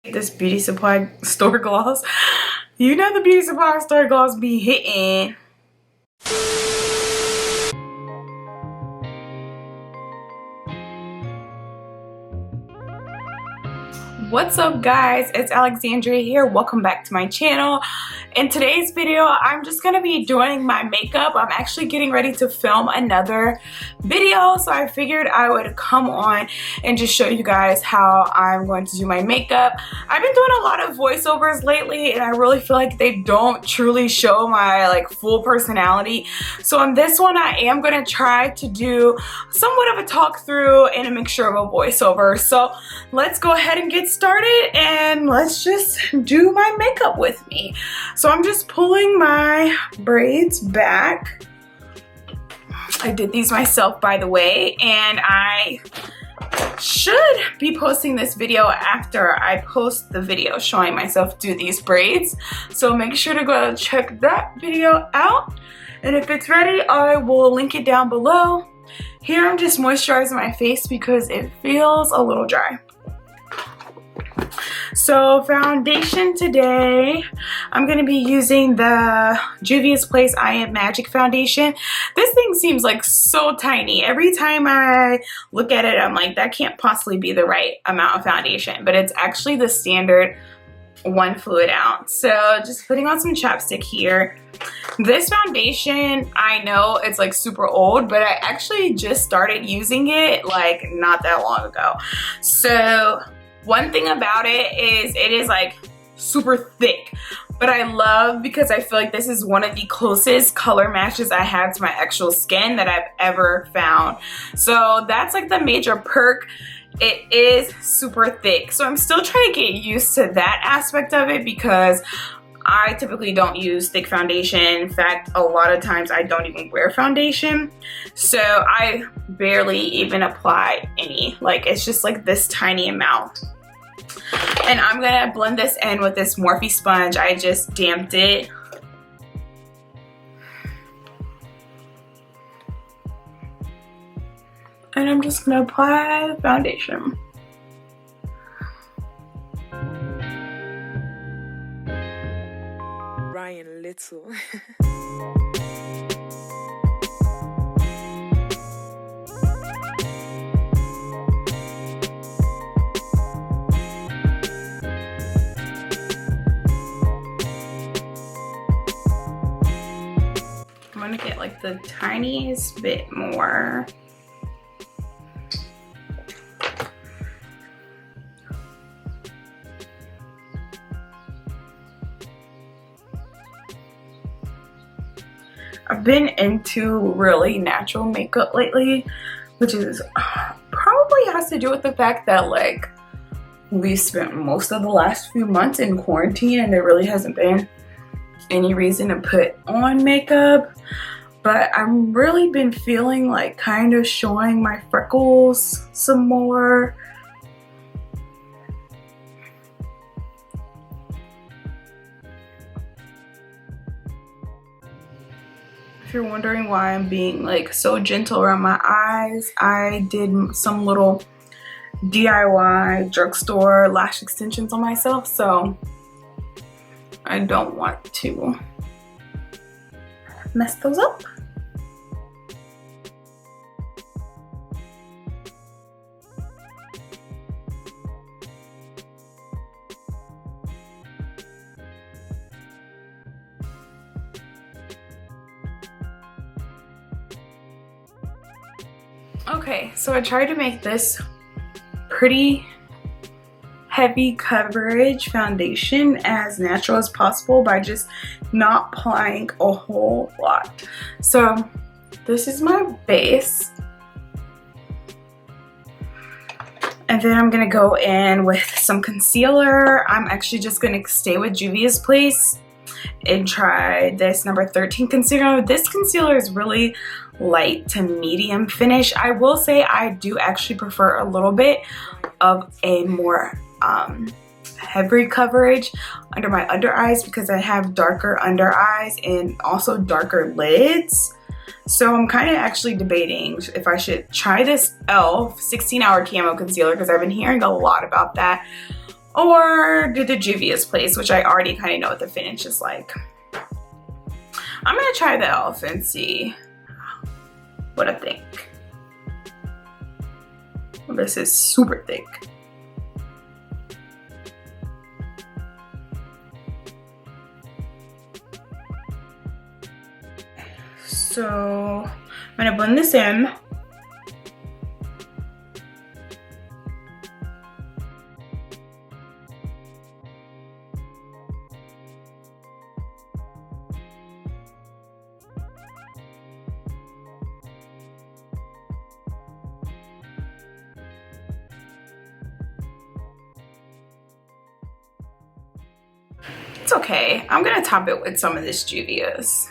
This beauty supply store gloss. You know the beauty supply store gloss be hitting. What's up guys, it's Alexandria here. Welcome back to my channel. In today's video, I'm just gonna be doing my makeup. I'm actually getting ready to film another video, so I figured I would come on and just show you guys how I'm going to do my makeup. I've been doing a lot of voiceovers lately and I really feel like they don't truly show my full personality. So on this one, I am gonna try to do somewhat of a talk through and a mixture of a voiceover. So let's go ahead and get started and let's just do my makeup with me. So I'm just pulling my braids back. I did these myself, by the way, and I should be posting this video after I post the video showing myself do these braids. So make sure to go check that video out. And if it's ready, I will link it down below. Here I'm just moisturizing my face because it feels a little dry. So foundation today, I'm going to be using the Juvia's Place I Am Magic foundation. This thing seems like so tiny. Every time I look at it, I'm like, that can't possibly be the right amount of foundation. But it's actually the standard 1 fluid ounce. So just putting on some chapstick here. This foundation, I know it's like super old, but I actually just started using it like not that long ago. So one thing about it is like super thick, but I love because I feel like this is one of the closest color matches I have to my actual skin that I've ever found. So that's like the major perk. It is super thick. So I'm still trying to get used to that aspect of it because I typically don't use thick foundation. In fact, a lot of times I don't even wear foundation. So I barely even apply any. Like it's just like this tiny amount. And I'm gonna blend this in with this Morphe sponge. I just damped it. And I'm just gonna apply the foundation. Ryan Little. I'm gonna get like the tiniest bit more. I've been into really natural makeup lately, which is probably has to do with the fact that like we spent most of the last few months in quarantine and there really hasn't been any reason to put on makeup. But I've really been feeling like kind of showing my freckles some more. If you're wondering why I'm being like so gentle around my eyes, I did some little DIY drugstore lash extensions on myself, so I don't want to mess those up. Okay, so I tried to make this pretty heavy coverage foundation as natural as possible by just not applying a whole lot. So this is my base. And then I'm gonna go in with some concealer. I'm actually just gonna stay with Juvia's Place and try this number 13 concealer. This concealer is really light to medium finish. I will say I do actually prefer a little bit of a more heavy coverage under my under eyes because I have darker under eyes and also darker lids. So I'm kind of actually debating if I should try this e.l.f. 16-hour camo concealer because I've been hearing a lot about that, or do the Juvia's Place, which I already kind of know what the finish is like. I'm gonna try the e.l.f. and see what I think. This is super thick. So I'm gonna blend this in. It's okay. I'm gonna top it with some of this Juvia's.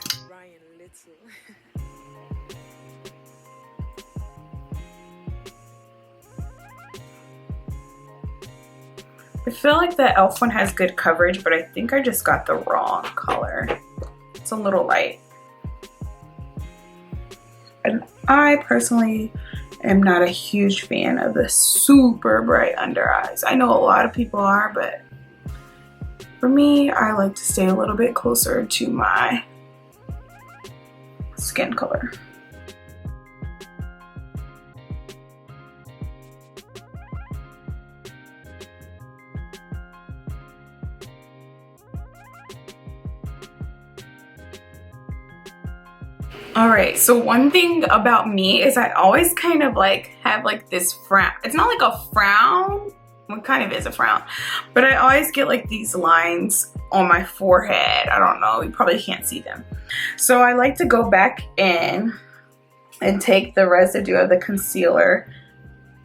I feel like the e.l.f. one has good coverage, but I think I just got the wrong color. It's a little light. And I personally am not a huge fan of the super bright under eyes. I know a lot of people are, but for me, I like to stay a little bit closer to my skin color. Alright, so one thing about me is I always kind of like have like this frown. It's not like a frown. Well, it kind of is a frown. But I always get like these lines on my forehead. I don't know. You probably can't see them. So I like to go back in and take the residue of the concealer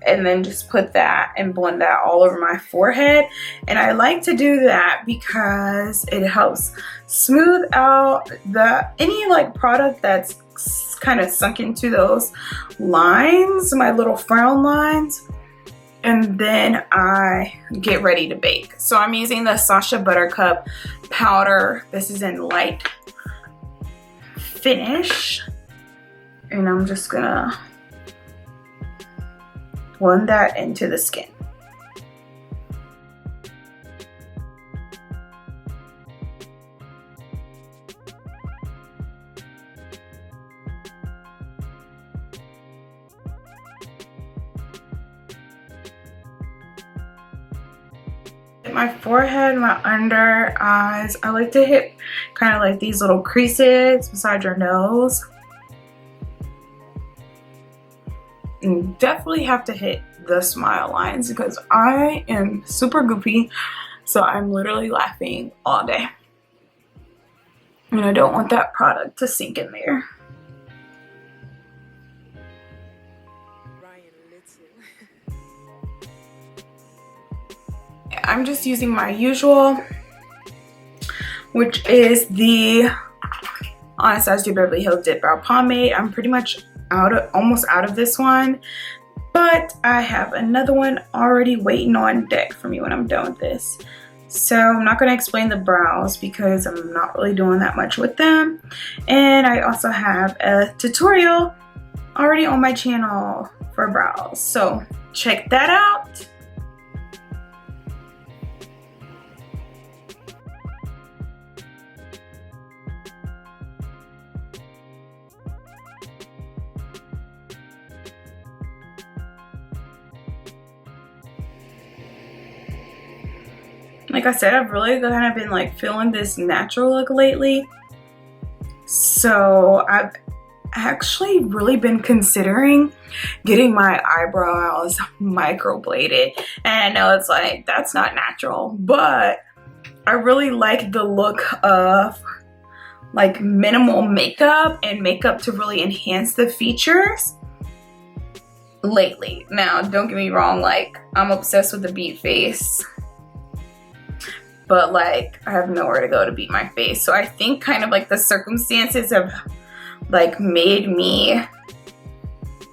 and then just put that and blend that all over my forehead. And I like to do that because it helps smooth out any like product that's kind of sunk into those lines, my little frown lines. And then I get ready to bake. So I'm using the Sacha Buttercup powder. This is in light finish. And I'm just gonna blend that into the skin. My forehead, my under eyes, I like to hit kind of like these little creases beside your nose. And definitely have to hit the smile lines because I am super goofy, so I'm literally laughing all day. And I don't want that product to sink in there. I'm just using my usual, which is the Anastasia Beverly Hills Dip Brow Pomade. I'm pretty much almost out of this one, but I have another one already waiting on deck for me when I'm done with this. So I'm not going to explain the brows because I'm not really doing that much with them. And I also have a tutorial already on my channel for brows, so check that out. Like I said, I've really kind of been like feeling this natural look lately. So I've actually really been considering getting my eyebrows microbladed. And I know it's like, that's not natural, but I really like the look of like minimal makeup and makeup to really enhance the features lately. Now, don't get me wrong, like I'm obsessed with the beat face, but like I have nowhere to go to beat my face. So I think kind of like the circumstances have like made me,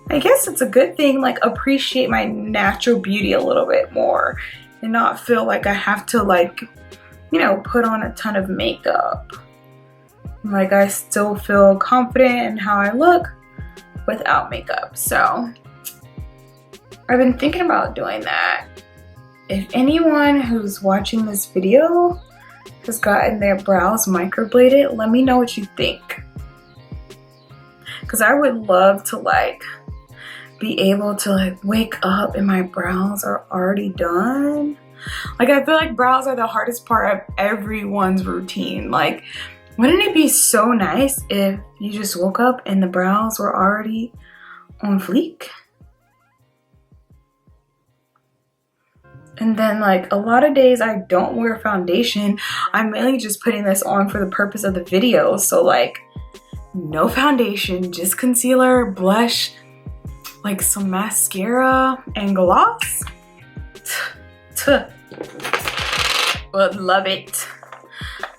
I guess it's a good thing, like appreciate my natural beauty a little bit more and not feel like I have to like, you know, put on a ton of makeup. Like I still feel confident in how I look without makeup. So I've been thinking about doing that. if anyone who's watching this video has gotten their brows microbladed, let me know what you think. Because I would love to like be able to like wake up and my brows are already done. Like I feel like brows are the hardest part of everyone's routine. Like wouldn't it be so nice if you just woke up and the brows were already on fleek? And then like a lot of days I don't wear foundation. I'm mainly just putting this on for the purpose of the video. So like no foundation, just concealer, blush, like some mascara and gloss. Would love it.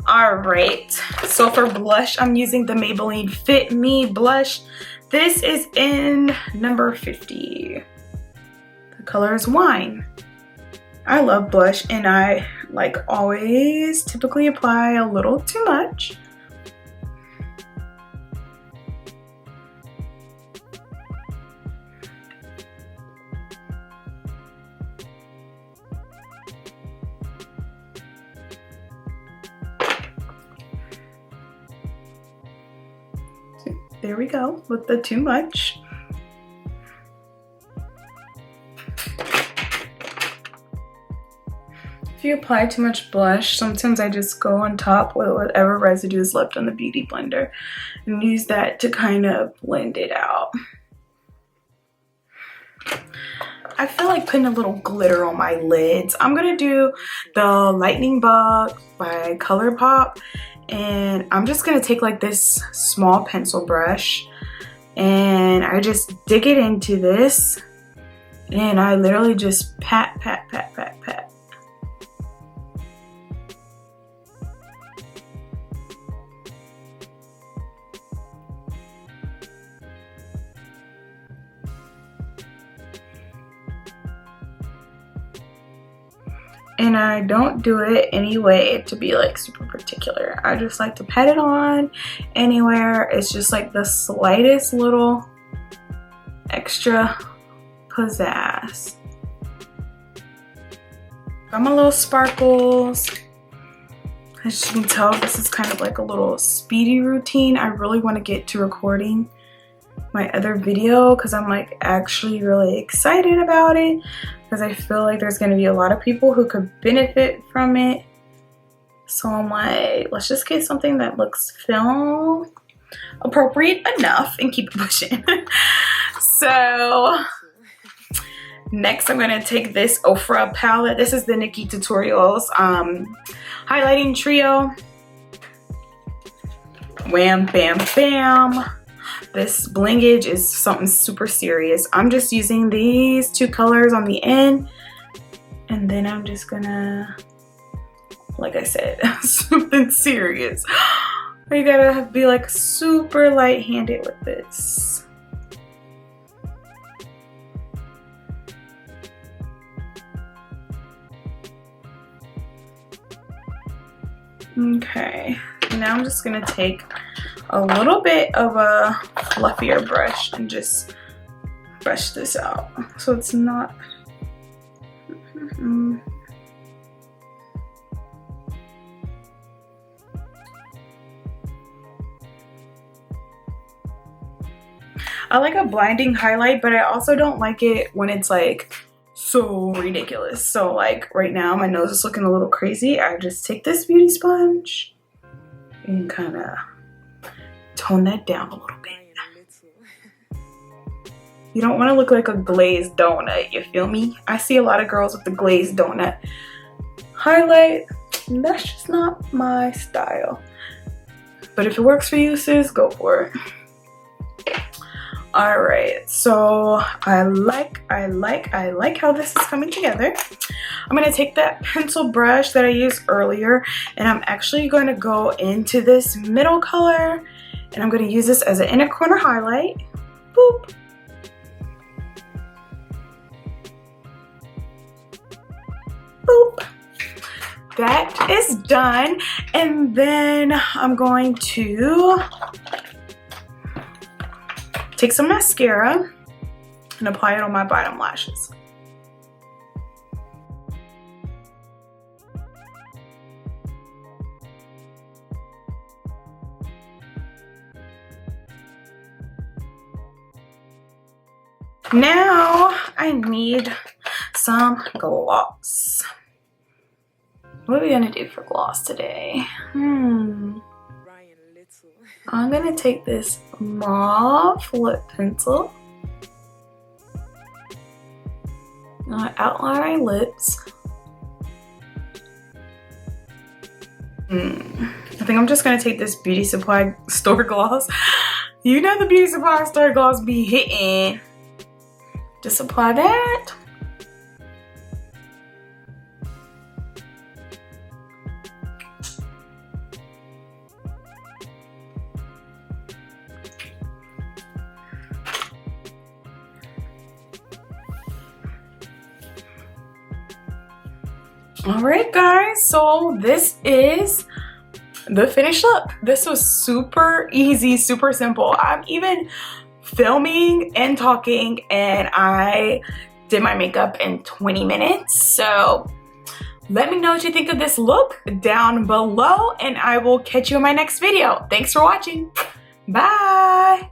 All right, so for blush, I'm using the Maybelline Fit Me blush. This is in number 50. The color is Wine. I love blush and I like always typically apply a little too much. There we go with the too much. If you apply too much blush, sometimes I just go on top with whatever residue is left on the beauty blender and use that to kind of blend it out. I feel like putting a little glitter on my lids. I'm gonna do the Lightning Bug by ColourPop. And I'm just gonna take like this small pencil brush and I just dig it into this and I literally just pat, pat, pat, pat, pat. And I don't do it anyway to be like super particular. I just like to pat it on anywhere. It's just like the slightest little extra pizzazz. Got my little sparkles. As you can tell, this is kind of like a little speedy routine. I really want to get to recording my other video because I'm like actually really excited about it. Because I feel like there's going to be a lot of people who could benefit from it. So I'm like, let's just get something that looks film appropriate enough and keep it pushing. So next I'm going to take this Ofra palette. This is the Nikki Tutorials highlighting trio. Wham, bam, bam. This blingage is something super serious. I'm just using these two colors on the end. And then I'm just gonna, like I said, something serious. You gotta be like super light-handed with this. Okay, now I'm just gonna take a little bit of a fluffier brush and just brush this out so it's not I like a blinding highlight, but I also don't like it when it's like so ridiculous. So like right now my nose is looking a little crazy. I just take this beauty sponge and kind of tone that down a little bit. You don't want to look like a glazed donut, you feel me? I see a lot of girls with the glazed donut highlight. That's just not my style. But if it works for you, sis, go for it. All right, so I like how this is coming together. I'm gonna take that pencil brush that I used earlier and I'm actually going to go into this middle color and I'm gonna use this as an inner corner highlight. Boop. Boop. That is done. And then I'm going to take some mascara and apply it on my bottom lashes. Now I need some gloss. What are we gonna do for gloss today? I'm gonna take this mauve lip pencil. Outline my lips. I think I'm just gonna take this beauty supply store gloss. You know the beauty supply store gloss be hitting. Just apply that. All right, guys, so this is the finished look. This was super easy, super simple. I'm even filming and talking, and I did my makeup in 20 minutes. So let me know what you think of this look down below, and I will catch you in my next video. Thanks for watching. Bye.